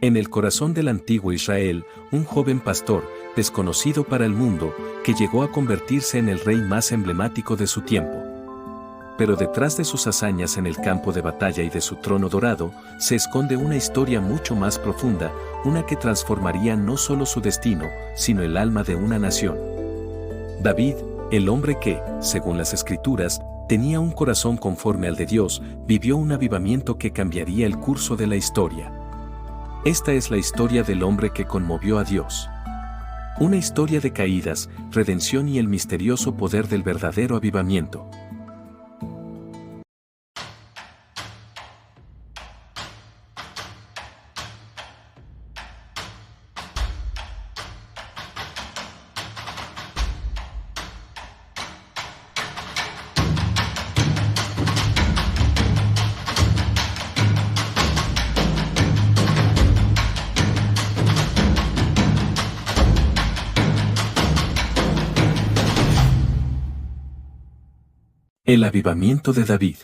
En el corazón del antiguo Israel, un joven pastor, desconocido para el mundo, que llegó a convertirse en el rey más emblemático de su tiempo. Pero detrás de sus hazañas en el campo de batalla y de su trono dorado, se esconde una historia mucho más profunda, una que transformaría no solo su destino, sino el alma de una nación. David, el hombre que, según las Escrituras, tenía un corazón conforme al de Dios, vivió un avivamiento que cambiaría el curso de la historia. Esta es la historia del hombre que conmovió a Dios. Una historia de caídas, redención y el misterioso poder del verdadero avivamiento. El avivamiento de David.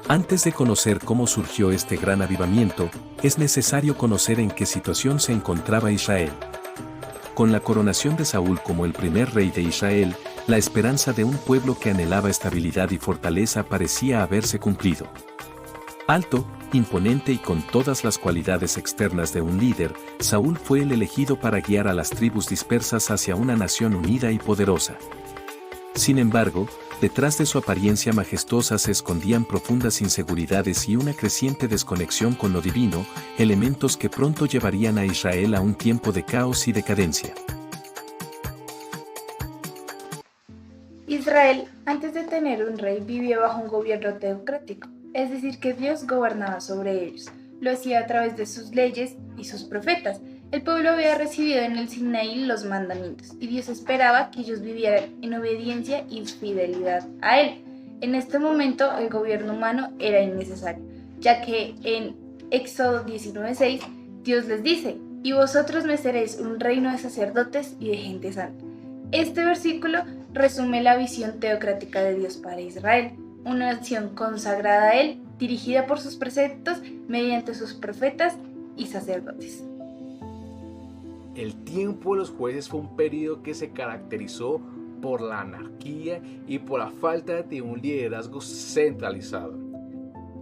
Antes de conocer cómo surgió este gran avivamiento, es necesario conocer en qué situación se encontraba Israel. Con la coronación de Saúl como el primer rey de Israel, la esperanza de un pueblo que anhelaba estabilidad y fortaleza parecía haberse cumplido. Alto, imponente y con todas las cualidades externas de un líder, Saúl fue el elegido para guiar a las tribus dispersas hacia una nación unida y poderosa. Sin embargo, detrás de su apariencia majestuosa se escondían profundas inseguridades y una creciente desconexión con lo divino, elementos que pronto llevarían a Israel a un tiempo de caos y decadencia. Israel, antes de tener un rey, vivió bajo un gobierno teocrático. Es decir, que Dios gobernaba sobre ellos. Lo hacía a través de sus leyes y sus profetas. El pueblo había recibido en el Sinaí los mandamientos, y Dios esperaba que ellos vivieran en obediencia y fidelidad a Él. En este momento, el gobierno humano era innecesario, ya que en Éxodo 19:6, Dios les dice: «Y vosotros me seréis un reino de sacerdotes y de gente santa». Este versículo resume la visión teocrática de Dios para Israel. Una nación consagrada a Él, dirigida por sus preceptos mediante sus profetas y sacerdotes. El tiempo de los jueces fue un periodo que se caracterizó por la anarquía y por la falta de un liderazgo centralizado.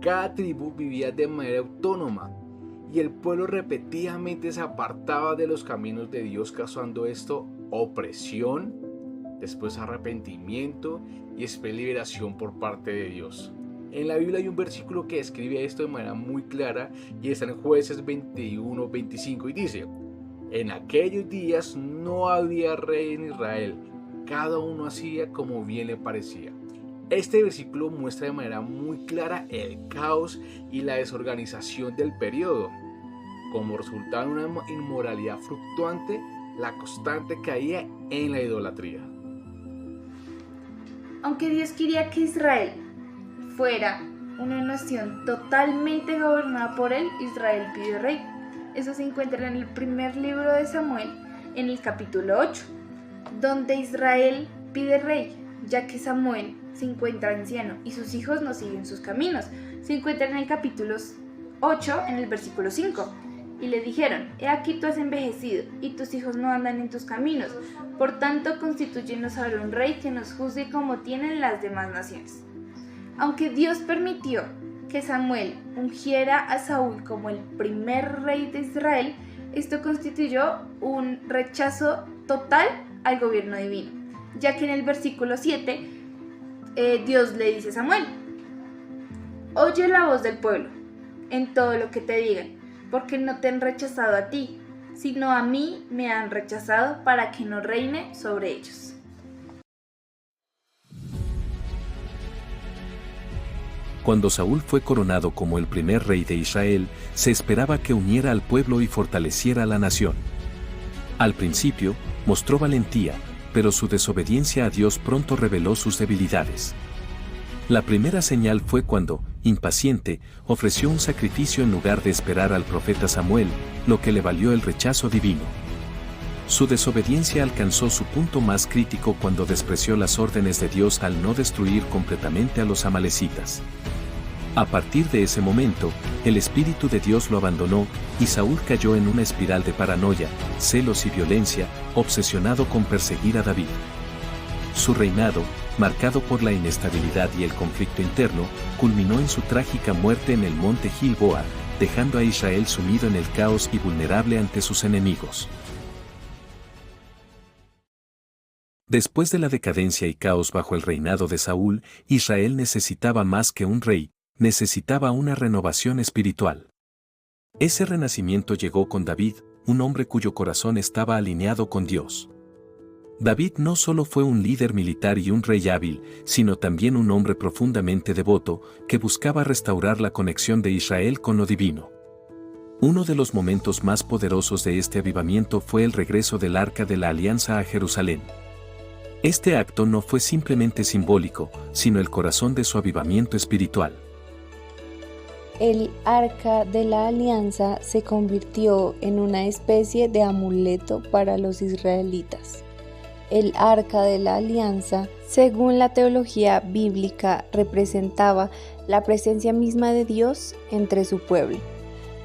Cada tribu vivía de manera autónoma y el pueblo repetidamente se apartaba de los caminos de Dios, causando esto opresión, después arrepentimiento y después liberación por parte de Dios. En la Biblia hay un versículo que describe esto de manera muy clara y está en Jueces 21:25 y dice: «En aquellos días no había rey en Israel, cada uno hacía como bien le parecía». Este versículo muestra de manera muy clara el caos y la desorganización del periodo. Como resultado de una inmoralidad fluctuante, la constante caída en la idolatría. Aunque Dios quería que Israel fuera una nación totalmente gobernada por Él, Israel pidió rey. Eso se encuentra en el primer libro de Samuel, en el capítulo 8, donde Israel pide rey, ya que Samuel se encuentra anciano y sus hijos no siguen sus caminos. Se encuentra en el capítulo 8, en el versículo 5. Y le dijeron: «He aquí tú has envejecido, y tus hijos no andan en tus caminos. Por tanto, constitúyenos ahora un rey que nos juzgue como tienen las demás naciones». Aunque Dios permitió que Samuel ungiera a Saúl como el primer rey de Israel, esto constituyó un rechazo total al gobierno divino, ya que en el versículo 7 Dios le dice a Samuel: «Oye la voz del pueblo en todo lo que te digan, porque no te han rechazado a ti, sino a mí me han rechazado para que no reine sobre ellos». Cuando Saúl fue coronado como el primer rey de Israel, se esperaba que uniera al pueblo y fortaleciera a la nación. Al principio, mostró valentía, pero su desobediencia a Dios pronto reveló sus debilidades. La primera señal fue cuando, impaciente, ofreció un sacrificio en lugar de esperar al profeta Samuel, lo que le valió el rechazo divino. Su desobediencia alcanzó su punto más crítico cuando despreció las órdenes de Dios al no destruir completamente a los amalecitas. A partir de ese momento, el Espíritu de Dios lo abandonó, y Saúl cayó en una espiral de paranoia, celos y violencia, obsesionado con perseguir a David. Su reinado, marcado por la inestabilidad y el conflicto interno, culminó en su trágica muerte en el monte Gilboa, dejando a Israel sumido en el caos y vulnerable ante sus enemigos. Después de la decadencia y caos bajo el reinado de Saúl, Israel necesitaba más que un rey, necesitaba una renovación espiritual. Ese renacimiento llegó con David, un hombre cuyo corazón estaba alineado con Dios. David no solo fue un líder militar y un rey hábil, sino también un hombre profundamente devoto, que buscaba restaurar la conexión de Israel con lo divino. Uno de los momentos más poderosos de este avivamiento fue el regreso del Arca de la Alianza a Jerusalén. Este acto no fue simplemente simbólico, sino el corazón de su avivamiento espiritual. El Arca de la Alianza se convirtió en una especie de amuleto para los israelitas. El Arca de la Alianza, según la teología bíblica, representaba la presencia misma de Dios entre su pueblo.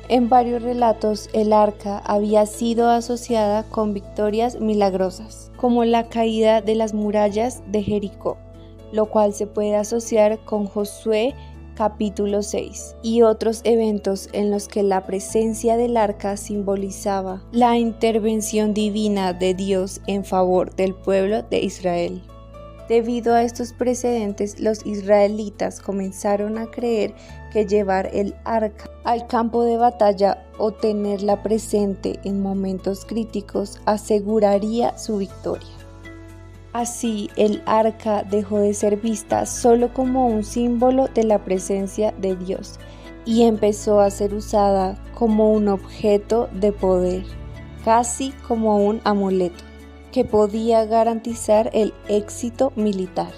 En varios relatos, el arca había sido asociada con victorias milagrosas, como la caída de las murallas de Jericó, lo cual se puede asociar con Josué capítulo 6, y otros eventos en los que la presencia del arca simbolizaba la intervención divina de Dios en favor del pueblo de Israel. Debido a estos precedentes, los israelitas comenzaron a creer que llevar el arca al campo de batalla o tenerla presente en momentos críticos aseguraría su victoria. Así, el arca dejó de ser vista solo como un símbolo de la presencia de Dios y empezó a ser usada como un objeto de poder, casi como un amuleto, que podía garantizar el éxito militar.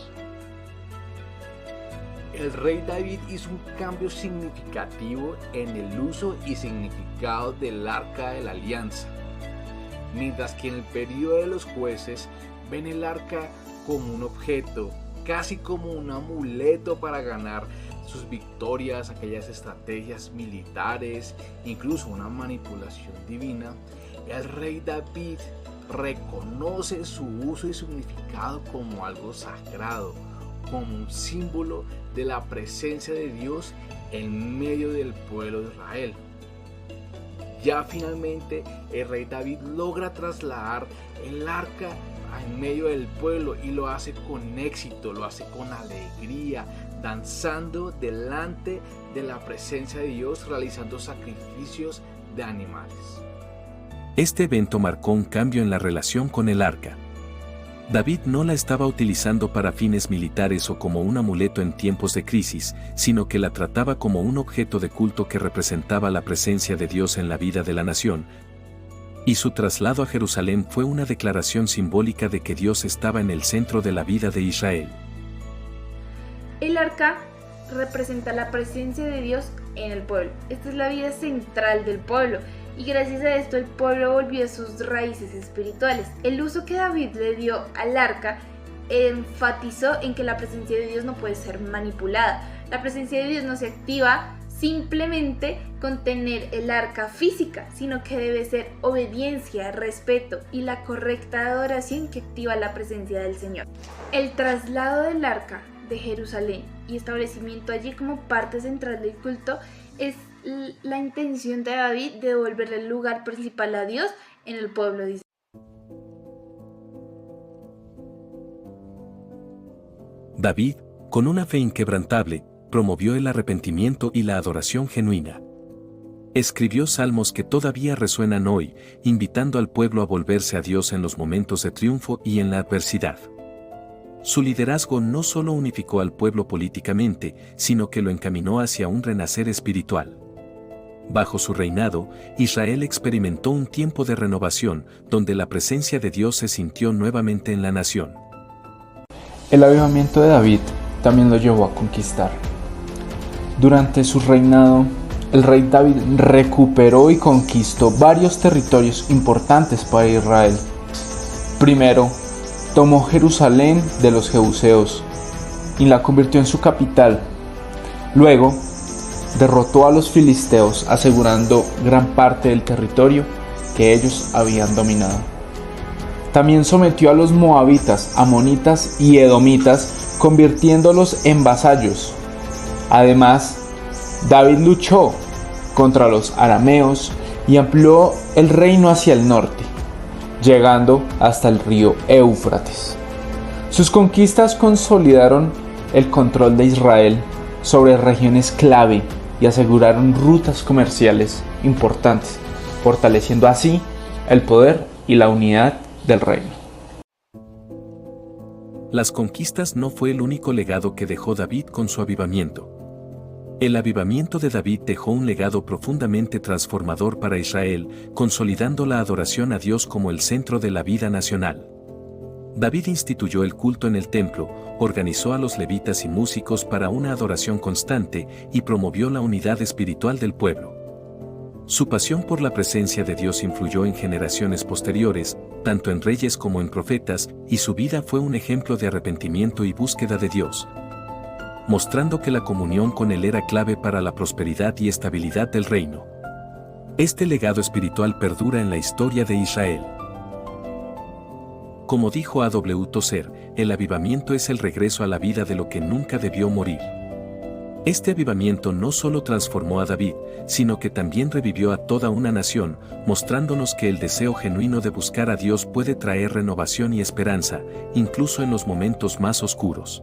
El rey David hizo un cambio significativo en el uso y significado del Arca de la Alianza. Mientras que en el periodo de los jueces ven el arca como un objeto, casi como un amuleto para ganar sus victorias, aquellas estrategias militares, incluso una manipulación divina, el rey David reconoce su uso y significado como algo sagrado, como un símbolo de la presencia de Dios en medio del pueblo de Israel. Ya finalmente el rey David logra trasladar el arca en medio del pueblo y lo hace con éxito, lo hace con alegría, danzando delante de la presencia de Dios, realizando sacrificios de animales. Este evento marcó un cambio en la relación con el arca. David no la estaba utilizando para fines militares o como un amuleto en tiempos de crisis, sino que la trataba como un objeto de culto que representaba la presencia de Dios en la vida de la nación, y su traslado a Jerusalén fue una declaración simbólica de que Dios estaba en el centro de la vida de Israel. El arca representa la presencia de Dios en el pueblo. Esta es la vida central del pueblo. Y gracias a esto el pueblo volvió a sus raíces espirituales. El uso que David le dio al arca enfatizó en que la presencia de Dios no puede ser manipulada. La presencia de Dios no se activa simplemente con tener el arca física, sino que debe ser obediencia, respeto y la correcta adoración que activa la presencia del Señor. El traslado del arca de Jerusalén y establecimiento allí como parte central del culto es la intención de David de devolverle el lugar principal a Dios en el pueblo de Israel. David, con una fe inquebrantable, promovió el arrepentimiento y la adoración genuina. Escribió salmos que todavía resuenan hoy, invitando al pueblo a volverse a Dios en los momentos de triunfo y en la adversidad. Su liderazgo no solo unificó al pueblo políticamente, sino que lo encaminó hacia un renacer espiritual. Bajo su reinado, Israel experimentó un tiempo de renovación, donde la presencia de Dios se sintió nuevamente en la nación. El avivamiento de David también lo llevó a conquistar. Durante su reinado, el rey David recuperó y conquistó varios territorios importantes para Israel, Primero, tomó Jerusalén de los jebuseos y la convirtió en su capital. Luego, derrotó a los filisteos, asegurando gran parte del territorio que ellos habían dominado. También sometió a los moabitas, amonitas y edomitas, convirtiéndolos en vasallos. Además, David luchó contra los arameos y amplió el reino hacia el norte, llegando hasta el río Éufrates. Sus conquistas consolidaron el control de Israel sobre regiones clave y aseguraron rutas comerciales importantes, fortaleciendo así el poder y la unidad del reino. Las conquistas no fue el único legado que dejó David con su avivamiento. El avivamiento de David dejó un legado profundamente transformador para Israel, consolidando la adoración a Dios como el centro de la vida nacional. David instituyó el culto en el templo, organizó a los levitas y músicos para una adoración constante y promovió la unidad espiritual del pueblo. Su pasión por la presencia de Dios influyó en generaciones posteriores, tanto en reyes como en profetas, y su vida fue un ejemplo de arrepentimiento y búsqueda de Dios, mostrando que la comunión con Él era clave para la prosperidad y estabilidad del reino. Este legado espiritual perdura en la historia de Israel. Como dijo A.W. Tozer, el avivamiento es el regreso a la vida de lo que nunca debió morir. Este avivamiento no solo transformó a David, sino que también revivió a toda una nación, mostrándonos que el deseo genuino de buscar a Dios puede traer renovación y esperanza, incluso en los momentos más oscuros.